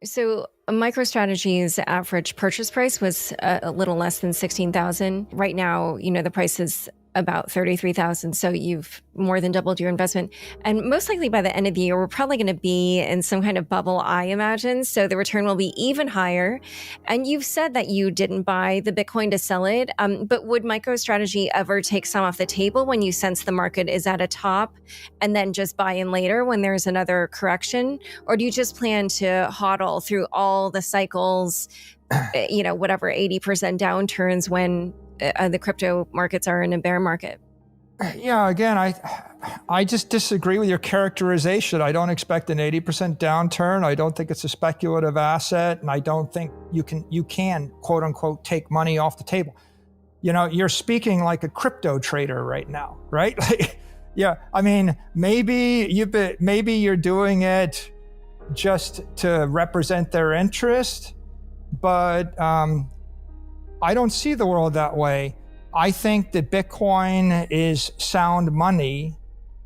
So MicroStrategy's average purchase price was a little less than 16,000. Right now, the price is about 33,000. So you've more than doubled your investment. And most likely by the end of the year, we're probably going to be in some kind of bubble, I imagine. So the return will be even higher. And you've said that you didn't buy the Bitcoin to sell it. But would MicroStrategy ever take some off the table when you sense the market is at a top and then just buy in later when there's another correction? Or do you just plan to hodl through all the cycles, whatever 80% downturns when the crypto markets are in a bear market? Yeah, again, I just disagree with your characterization. I don't expect an 80% downturn. I don't think it's a speculative asset, and I don't think you can quote unquote take money off the table. You're speaking like a crypto trader right now, right? Yeah, I mean, maybe you're doing it just to represent their interest, but I don't see the world that way. I think that Bitcoin is sound money,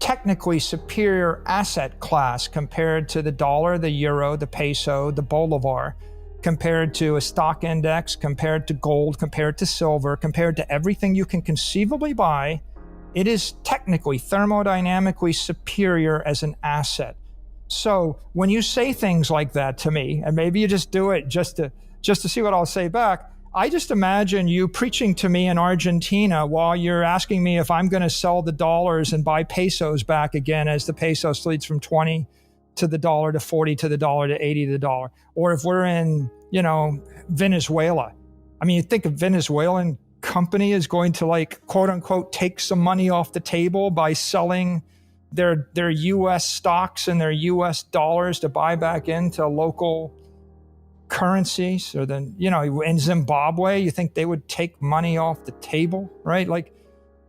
technically superior asset class compared to the dollar, the euro, the peso, the bolivar, compared to a stock index, compared to gold, compared to silver, compared to everything you can conceivably buy. It is technically, thermodynamically superior as an asset. So when you say things like that to me, and maybe you just do it just to see what I'll say back, I just imagine you preaching to me in Argentina while you're asking me if I'm going to sell the dollars and buy pesos back again as the peso sleeps from 20 to the dollar to 40 to the dollar to 80 to the dollar. Or if we're in, Venezuela. I mean, you think a Venezuelan company is going to quote unquote, take some money off the table by selling their US stocks and their US dollars to buy back into local currencies, or then, in Zimbabwe, you think they would take money off the table, right?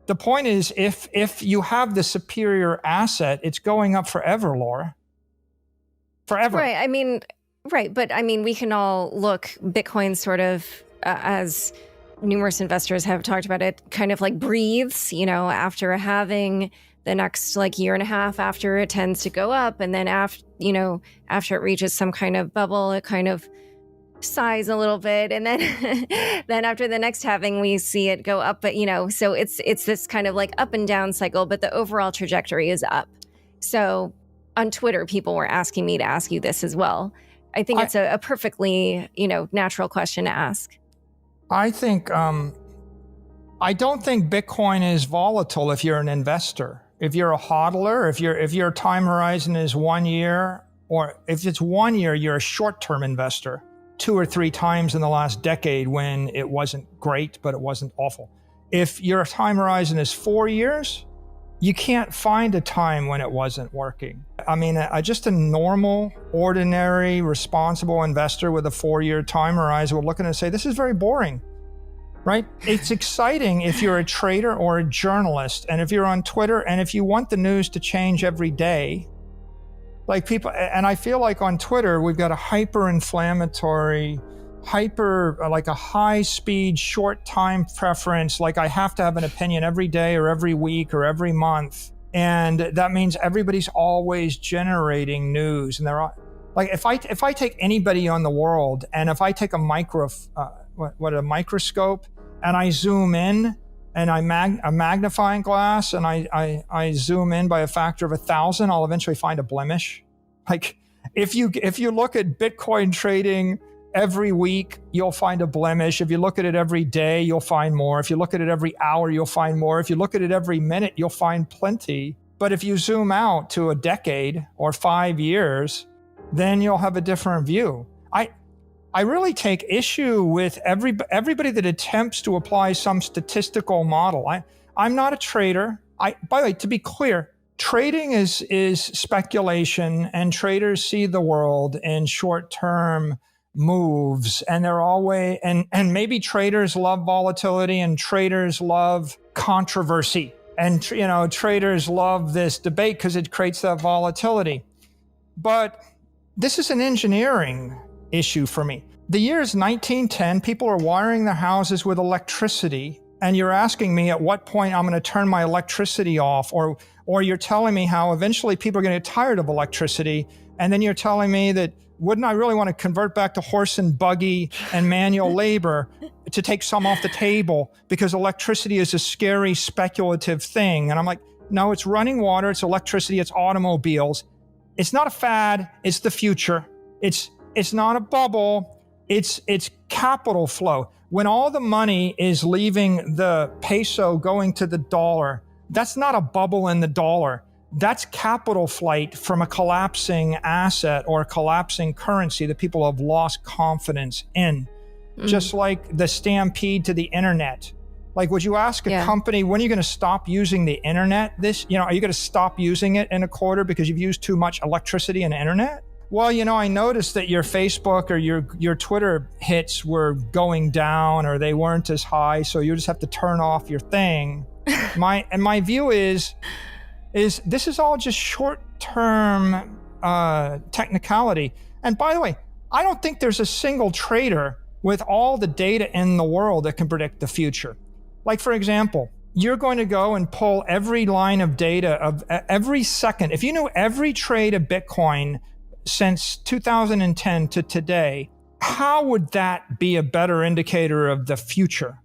The point is, if you have the superior asset, it's going up forever, Laura. Forever. Right. But we can all look Bitcoin sort of as numerous investors have talked about it, kind of breathes, after having the next year and a half after it tends to go up. And then after it reaches some kind of bubble, it kind of size a little bit, and then after the next halving we see it go up, but so it's this kind of up and down cycle, but the overall trajectory is up. So on Twitter, people were asking me to ask you this as well. I think it's a perfectly natural question to ask. I think I don't think Bitcoin is volatile if you're an investor. If you're a hodler, if your time horizon is 1 year, or if it's 1 year, you're a short-term investor. 2 or 3 times in the last decade when it wasn't great, but it wasn't awful. If your time horizon is 4 years, you can't find a time when it wasn't working. I mean, just a normal, ordinary, responsible investor with a 4-year time horizon will look at it and say, this is very boring, right? It's exciting if you're a trader or a journalist, and if you're on Twitter, and if you want the news to change every day. People, and I feel like on Twitter, we've got a hyper-inflammatory, a high-speed, short-time preference. I have to have an opinion every day or every week or every month. And that means everybody's always generating news. And they're if I take anybody on the world, and if I take a microscope, and I zoom in, and a magnifying glass, and I zoom in by a factor of 1,000, I'll eventually find a blemish. If you look at Bitcoin trading every week, you'll find a blemish. If you look at it every day, you'll find more. If you look at it every hour, you'll find more. If you look at it every minute, you'll find plenty. But if you zoom out to a decade or 5 years, then you'll have a different view. I really take issue with everybody that attempts to apply some statistical model. I'm not a trader. By the way, to be clear, trading is speculation, and traders see the world in short-term moves, and they're always, and maybe traders love volatility, and traders love controversy, and traders love this debate because it creates that volatility. But this is an engineering issue for me. The year is 1910. People are wiring their houses with electricity, and you're asking me at what point I'm going to turn my electricity off, or you're telling me how eventually people are going to get tired of electricity And then you're telling me that wouldn't I really want to convert back to horse and buggy and manual labor to take some off the table because electricity is a scary speculative thing? And I'm like, no, it's running water, it's electricity, it's automobiles. It's not a fad, it's the future. It's not a bubble, it's capital flow. When all the money is leaving the peso going to the dollar, that's not a bubble in the dollar. That's capital flight from a collapsing asset or a collapsing currency that people have lost confidence in. Just like the stampede to the internet. Like, would you ask a company, when are you going to stop using the internet? Are you going to stop using it in a quarter because you've used too much electricity and internet? Well, I noticed that your Facebook or your Twitter hits were going down or they weren't as high, so you just have to turn off your thing. My view is this is all just short-term technicality. And by the way, I don't think there's a single trader with all the data in the world that can predict the future. Like, for example, you're going to go and pull every line of data of every second. If you knew every trade of Bitcoin since 2010 to today, how would that be a better indicator of the future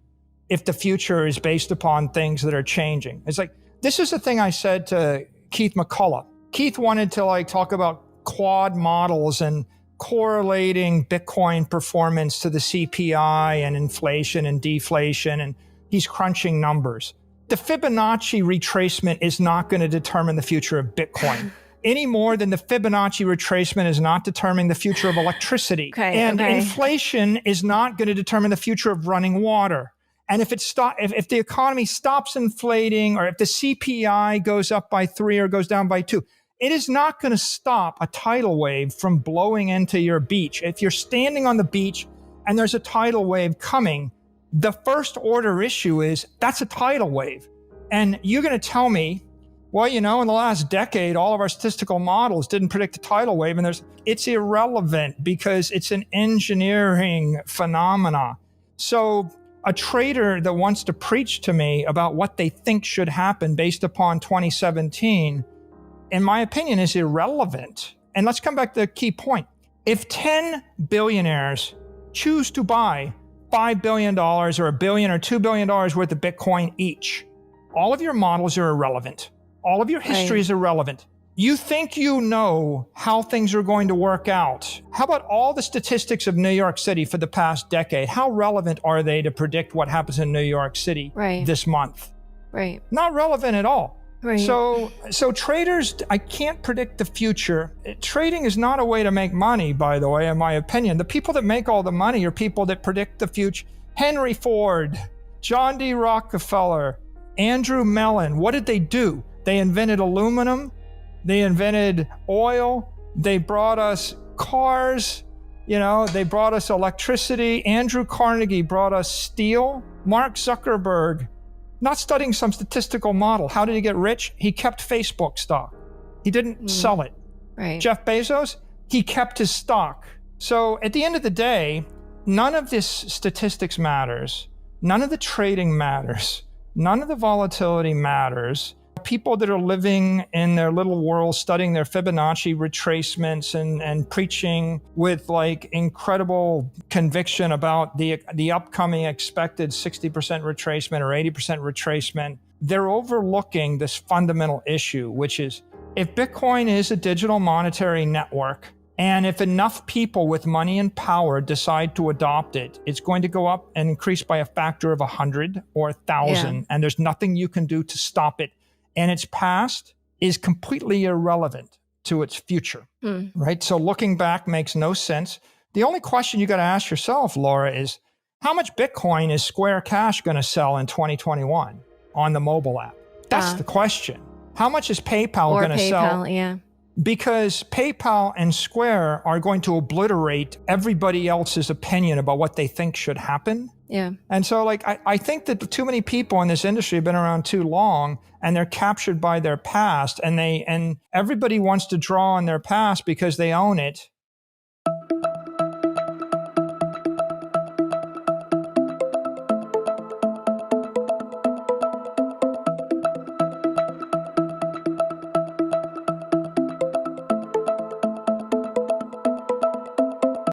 if the future is based upon things that are changing? It's like, this is the thing I said to Keith McCullough. Keith wanted to talk about quad models and correlating Bitcoin performance to the CPI and inflation and deflation, and he's crunching numbers. The Fibonacci retracement is not going to determine the future of Bitcoin any more than the Fibonacci retracement is not determining the future of electricity. Inflation is not going to determine the future of running water. And if the economy stops inflating, or if the CPI goes up by 3 or goes down by 2, it is not going to stop a tidal wave from blowing into your beach. If you're standing on the beach and there's a tidal wave coming, the first order issue is that's a tidal wave. And you're going to tell me, well, in the last decade, all of our statistical models didn't predict a tidal wave, and it's irrelevant because it's an engineering phenomena. So a trader that wants to preach to me about what they think should happen based upon 2017, in my opinion, is irrelevant. And let's come back to the key point. If 10 billionaires choose to buy $5 billion or $1 billion or $2 billion worth of Bitcoin each, all of your models are irrelevant. All of your history is irrelevant. You think you know how things are going to work out. How about all the statistics of New York City for the past decade? How relevant are they to predict what happens in New York City this month? Right. Not relevant at all. Right. So traders, I can't predict the future. Trading is not a way to make money, by the way, in my opinion. The people that make all the money are people that predict the future. Henry Ford, John D. Rockefeller, Andrew Mellon. What did they do? They invented aluminum. They invented oil. They brought us cars. They brought us electricity. Andrew Carnegie brought us steel. Mark Zuckerberg, not studying some statistical model. How did he get rich? He kept Facebook stock. He didn't sell it. Right. Jeff Bezos, he kept his stock. So at the end of the day, none of this statistics matters. None of the trading matters. None of the volatility matters. People that are living in their little world, studying their Fibonacci retracements and preaching with incredible conviction about the upcoming expected 60% retracement or 80% retracement, they're overlooking this fundamental issue, which is if Bitcoin is a digital monetary network, and if enough people with money and power decide to adopt it, it's going to go up and increase by a factor of 100 or 1,000, and there's nothing you can do to stop it. And its past is completely irrelevant to its future, right? So looking back makes no sense. The only question you got to ask yourself, Laura, is how much Bitcoin is Square Cash going to sell in 2021 on the mobile app? That's the question. How much is PayPal going to sell? Yeah. Because PayPal and Square are going to obliterate everybody else's opinion about what they think should happen. Yeah. And so I think that too many people in this industry have been around too long and they're captured by their past and everybody wants to draw on their past because they own it.